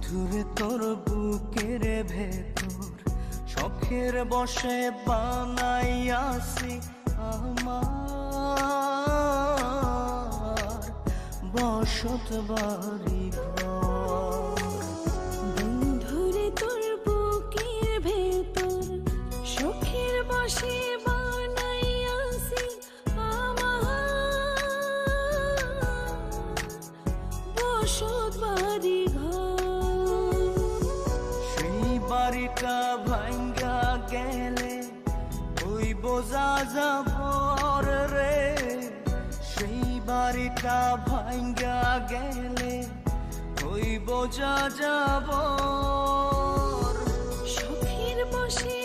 বন্ধুরে তোর বুকের ভেতর শখের বসে বানাইয়াছি আমার বসত বাড়ি ঘর। বন্ধুরে তোর বুকের ভেতর শখের বসে বানাইয়াছি আমার বসত বাড়ি ঘর। সেই বাড়িটা ভাঙ্গা গেলে ওই বোঝা যাবর রে, সেই বাড়িটা ভাঙ্গা গেলে ওই বোঝা যাবর। শখের বসে